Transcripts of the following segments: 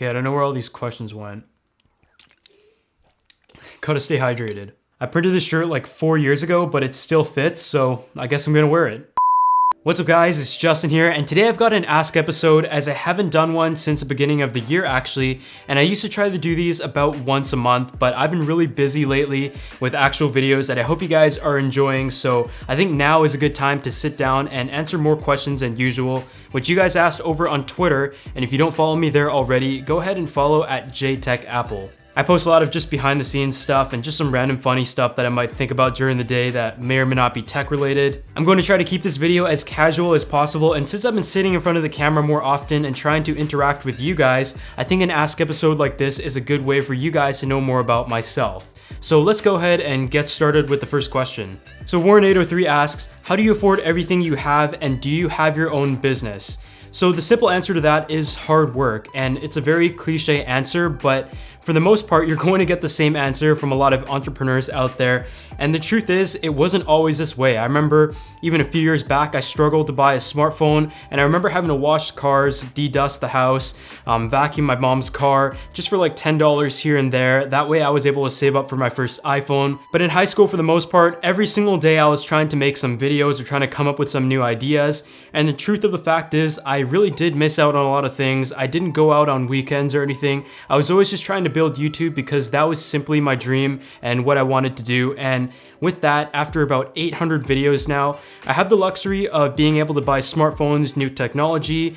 Okay, I don't know where all these questions went. Gotta stay hydrated. I printed this shirt like 4 years ago, but it still fits, so I guess I'm gonna wear it. What's up guys, it's Justin here, and today I've got an Ask episode as I haven't done one since the beginning of the year actually, and I used to try to do these about once a month, but I've been really busy lately with actual videos that I hope you guys are enjoying, so I think now is a good time to sit down and answer more questions than usual, which you guys asked over on Twitter, and if you don't follow me there already, go ahead and follow at JTechApple. I post a lot of just behind the scenes stuff and just some random funny stuff that I might think about during the day that may or may not be tech related. I'm going to try to keep this video as casual as possible, and since I've been sitting in front of the camera more often and trying to interact with you guys, I think an Ask episode like this is a good way for you guys to know more about myself. So let's go ahead and get started with the first question. So Warren803 asks, how do you afford everything you have, and do you have your own business? So the simple answer to that is hard work, and it's a very cliche answer, but for the most part, you're going to get the same answer from a lot of entrepreneurs out there. And the truth is, it wasn't always this way. I remember even a few years back, I struggled to buy a smartphone, and I remember having to wash cars, de-dust the house, vacuum my mom's car, just for like $10 here and there. That way I was able to save up for my first iPhone. But in high school, for the most part, every single day I was trying to make some videos or trying to come up with some new ideas. And the truth of the fact is, I really did miss out on a lot of things. I didn't go out on weekends or anything. I was always just trying to build YouTube because that was simply my dream and what I wanted to do. And with that, after about 800 videos now, I have the luxury of being able to buy smartphones, new technology,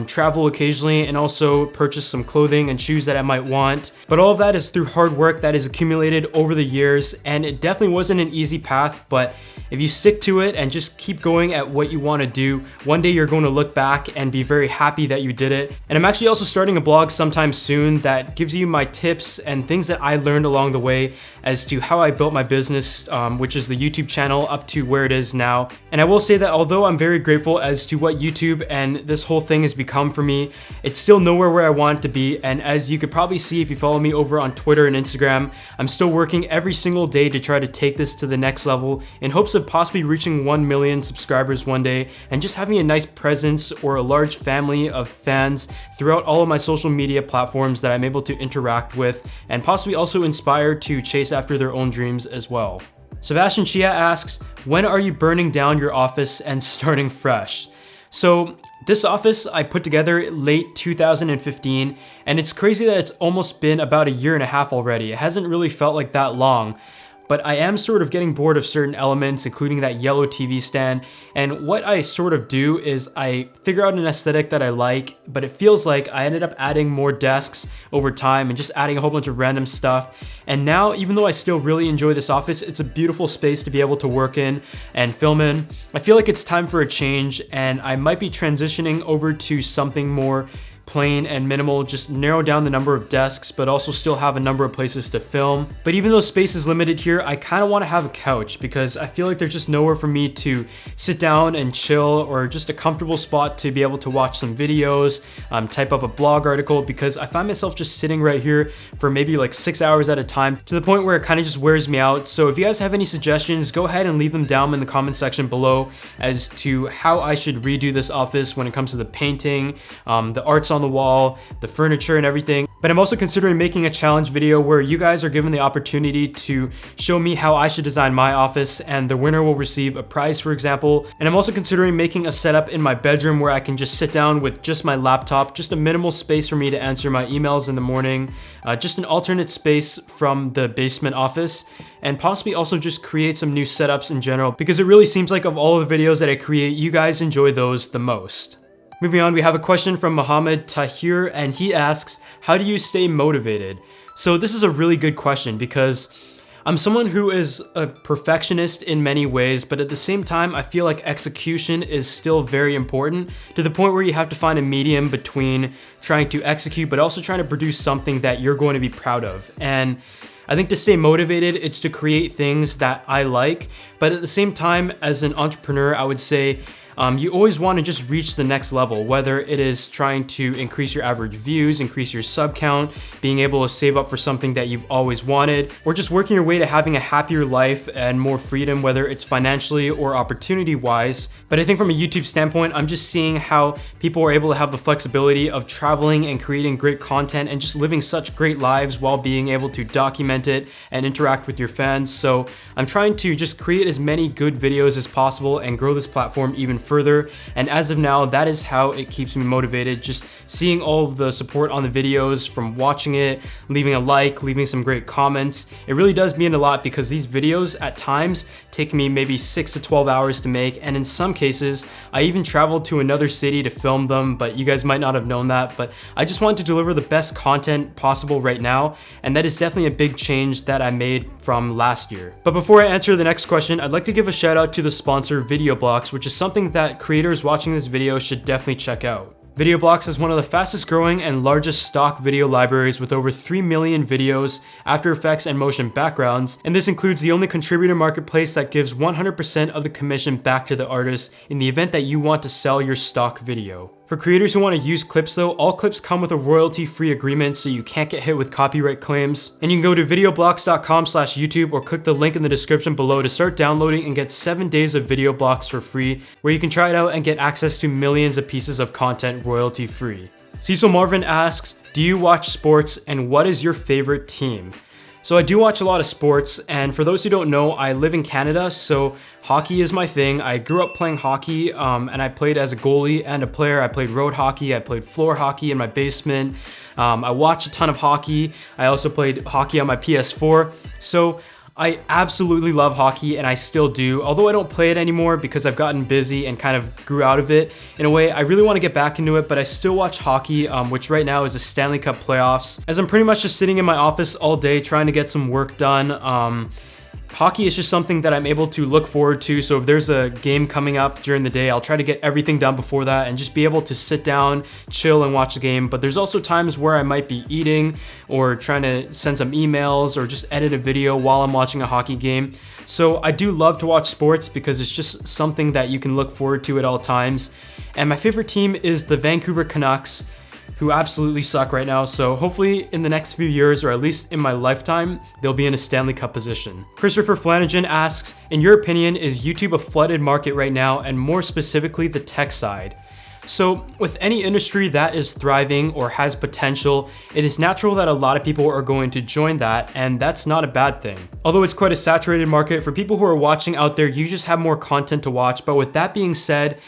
travel occasionally, and also purchase some clothing and shoes that I might want. But all of that is through hard work that is accumulated over the years, and it definitely wasn't an easy path, but if you stick to it and just keep going at what you want to do, one day you're going to look back and be very happy that you did it. And I'm actually also starting a blog sometime soon that gives you my tips and things that I learned along the way as to how I built my business, which is the YouTube channel, up to where it is now. And I will say that although I'm very grateful as to what YouTube and this whole thing has become for me, it's still nowhere where I want it to be. And as you could probably see if you follow me over on Twitter and Instagram, I'm still working every single day to try to take this to the next level in hopes of possibly reaching 1 million subscribers one day and just having a nice presence or a large family of fans throughout all of my social media platforms that I'm able to interact with and possibly also inspire to chase after their own dreams as well. Sebastian Chia asks, when are you burning down your office and starting fresh? So this office I put together late 2015, and it's crazy that it's almost been about a year and a half already. It hasn't really felt like that long. But I am sort of getting bored of certain elements, including that yellow TV stand. And what I sort of do is I figure out an aesthetic that I like, but it feels like I ended up adding more desks over time and just adding a whole bunch of random stuff. And now, even though I still really enjoy this office, it's a beautiful space to be able to work in and film in. I feel like it's time for a change, and I might be transitioning over to something more plain and minimal, just narrow down the number of desks, but also still have a number of places to film. But even though space is limited here, I kind of want to have a couch because I feel like there's just nowhere for me to sit down and chill, or just a comfortable spot to be able to watch some videos, type up a blog article, because I find myself just sitting right here for maybe like 6 hours at a time, to the point where it kind of just wears me out. So if you guys have any suggestions, go ahead and leave them down in the comment section below as to how I should redo this office when it comes to the painting, the arts on the wall, the furniture and everything. But I'm also considering making a challenge video where you guys are given the opportunity to show me how I should design my office, and the winner will receive a prize, for example. And I'm also considering making a setup in my bedroom where I can just sit down with just my laptop, just a minimal space for me to answer my emails in the morning, just an alternate space from the basement office, and possibly also just create some new setups in general, because it really seems like of all of the videos that I create, you guys enjoy those the most. Moving on, we have a question from Mohammed Tahir, and he asks, how do you stay motivated? So this is a really good question because I'm someone who is a perfectionist in many ways, but at the same time, I feel like execution is still very important, to the point where you have to find a medium between trying to execute, but also trying to produce something that you're going to be proud of. And I think to stay motivated, it's to create things that I like, but at the same time, as an entrepreneur, I would say, you always want to just reach the next level, whether it is trying to increase your average views, increase your sub count, being able to save up for something that you've always wanted, or just working your way to having a happier life and more freedom, whether it's financially or opportunity wise. But I think from a YouTube standpoint, I'm just seeing how people are able to have the flexibility of traveling and creating great content and just living such great lives while being able to document it and interact with your fans. So I'm trying to just create as many good videos as possible and grow this platform even further. And as of now, that is how it keeps me motivated. Just seeing all of the support on the videos, from watching it, leaving a like, leaving some great comments. It really does mean a lot because these videos at times take me maybe 6 to 12 hours to make. And in some cases, I even traveled to another city to film them, but you guys might not have known that. But I just wanted to deliver the best content possible right now. And that is definitely a big change that I made from last year. But before I answer the next question, I'd like to give a shout out to the sponsor VideoBlocks, which is something that creators watching this video should definitely check out. VideoBlocks is one of the fastest growing and largest stock video libraries with over 3 million videos, After Effects, and motion backgrounds, and this includes the only contributor marketplace that gives 100% of the commission back to the artist in the event that you want to sell your stock video. For creators who want to use clips though, all clips come with a royalty-free agreement so you can't get hit with copyright claims. And you can go to videoblocks.com/YouTube or click the link in the description below to start downloading and get 7 days of VideoBlocks for free, where you can try it out and get access to millions of pieces of content royalty-free. Cecil Marvin asks, do you watch sports and what is your favorite team? So I do watch a lot of sports, and for those who don't know, I live in Canada, so hockey is my thing. I grew up playing hockey, and I played as a goalie and a player. I played road hockey, I played floor hockey in my basement. I watch a ton of hockey. I also played hockey on my PS4. So I absolutely love hockey, and I still do. Although I don't play it anymore because I've gotten busy and kind of grew out of it. In a way, I really want to get back into it, but I still watch hockey, which right now is the Stanley Cup playoffs, as I'm pretty much just sitting in my office all day trying to get some work done. Hockey is just something that I'm able to look forward to, so if there's a game coming up during the day, I'll try to get everything done before that and just be able to sit down, chill, and watch the game. But there's also times where I might be eating or trying to send some emails or just edit a video while I'm watching a hockey game. So I do love to watch sports because it's just something that you can look forward to at all times. And my favorite team is the Vancouver Canucks, who absolutely suck right now, so hopefully in the next few years, or at least in my lifetime, they'll be in a Stanley Cup position. Christopher Flanagan asks, in your opinion, is YouTube a flooded market right now, and more specifically the tech side? So with any industry that is thriving or has potential, it is natural that a lot of people are going to join that, and that's not a bad thing. Although it's quite a saturated market, for people who are watching out there, you just have more content to watch. But with that being said,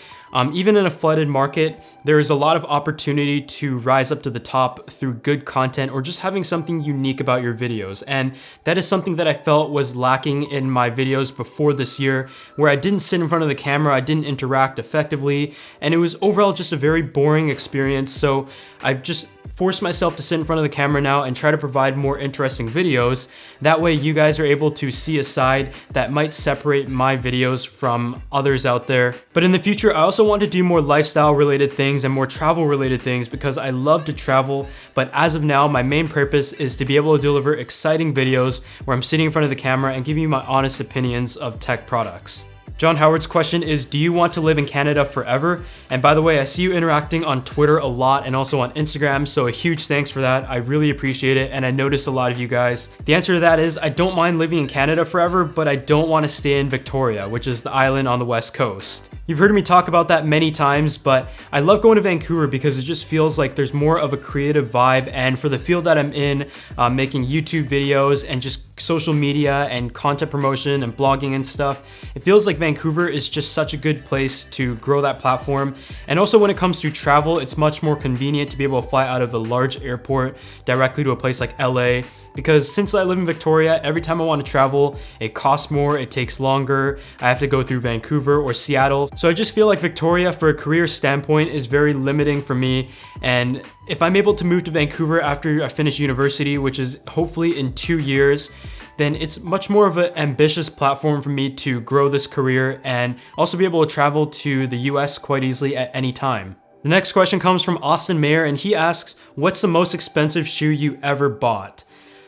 even in a flooded market, there is a lot of opportunity to rise up to the top through good content or just having something unique about your videos. And that is something that I felt was lacking in my videos before this year, where I didn't sit in front of the camera, I didn't interact effectively, and it was overall just a very boring experience. So I've just forced myself to sit in front of the camera now and try to provide more interesting videos. That way you guys are able to see a side that might separate my videos from others out there. But in the future, I also want to do more lifestyle related things and more travel related things because I love to travel. But as of now, my main purpose is to be able to deliver exciting videos where I'm sitting in front of the camera and giving you my honest opinions of tech products. John Howard's question is, do you want to live in Canada forever? And by the way, I see you interacting on Twitter a lot and also on Instagram, so a huge thanks for that. I really appreciate it, and I notice a lot of you guys. The answer to that is, I don't mind living in Canada forever, but I don't want to stay in Victoria, which is the island on the west coast. You've heard me talk about that many times, but I love going to Vancouver because it just feels like there's more of a creative vibe, and for the field that I'm in, making YouTube videos and just social media and content promotion and blogging and stuff, it feels like Vancouver is just such a good place to grow that platform. And also when it comes to travel, it's much more convenient to be able to fly out of a large airport directly to a place like LA. Because since I live in Victoria, every time I want to travel, it costs more, it takes longer, I have to go through Vancouver or Seattle. So I just feel like Victoria, for a career standpoint, is very limiting for me. And if I'm able to move to Vancouver after I finish university, which is hopefully in 2 years, then it's much more of an ambitious platform for me to grow this career and also be able to travel to the US quite easily at any time. The next question comes from Austin Mayer, and he asks, what's the most expensive shoe you ever bought?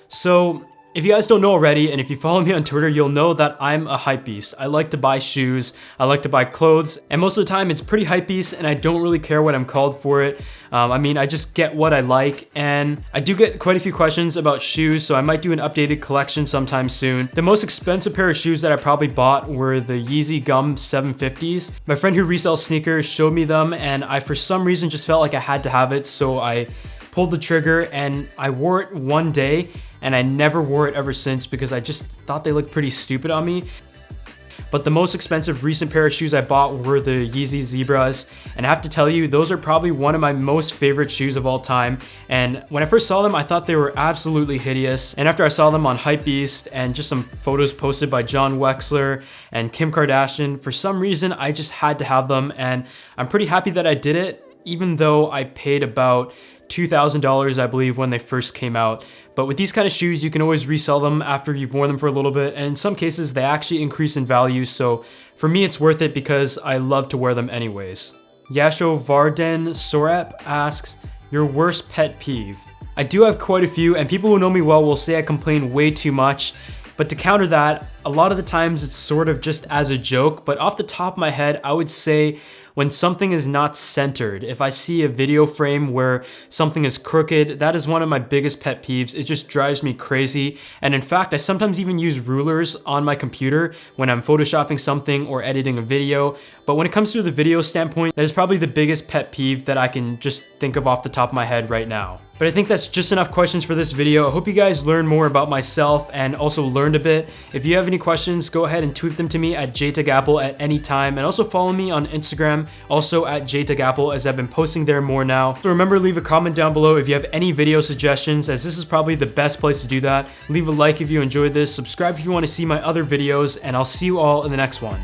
So If you guys don't know already, and if you follow me on Twitter, you'll know that I'm a hype beast. I like to buy shoes, I like to buy clothes, and most of the time it's pretty hype beast and I don't really care what I'm called for it. I mean, I just get what I like, and I do get quite a few questions about shoes, so I might do an updated collection sometime soon. The most expensive pair of shoes that I probably bought were the Yeezy Gum 750s. My friend who resells sneakers showed me them, and I for some reason just felt like I had to have it, so I pulled the trigger and I wore it one day, and I never wore it ever since because I just thought they looked pretty stupid on me. But the most expensive recent pair of shoes I bought were the Yeezy Zebras, and I have to tell you, those are probably one of my most favorite shoes of all time. And when I first saw them, I thought they were absolutely hideous. And after I saw them on Hypebeast and just some photos posted by John Wexler and Kim Kardashian, for some reason, I just had to have them, and I'm pretty happy that I did it, even though I paid about $2,000, I believe, when they first came out. But with these kind of shoes, you can always resell them after you've worn them for a little bit, and in some cases, they actually increase in value, so for me, it's worth it because I love to wear them anyways. Yasho Varden Sorep asks, your worst pet peeve? I do have quite a few, and people who know me well will say I complain way too much, but to counter that, a lot of the times it's sort of just as a joke, but off the top of my head, I would say when something is not centered. If I see a video frame where something is crooked, that is one of my biggest pet peeves. It just drives me crazy. And in fact, I sometimes even use rulers on my computer when I'm photoshopping something or editing a video. But when it comes to the video standpoint, that is probably the biggest pet peeve that I can just think of off the top of my head right now. But I think that's just enough questions for this video. I hope you guys learned more about myself and also learned a bit. If you have any questions, go ahead and tweet them to me at JTechApple at any time, and also follow me on Instagram, also at JTechApple, as I've been posting there more now. So remember, leave a comment down below if you have any video suggestions, as this is probably the best place to do that. Leave a like if you enjoyed this, subscribe if you want to see my other videos, and I'll see you all in the next one.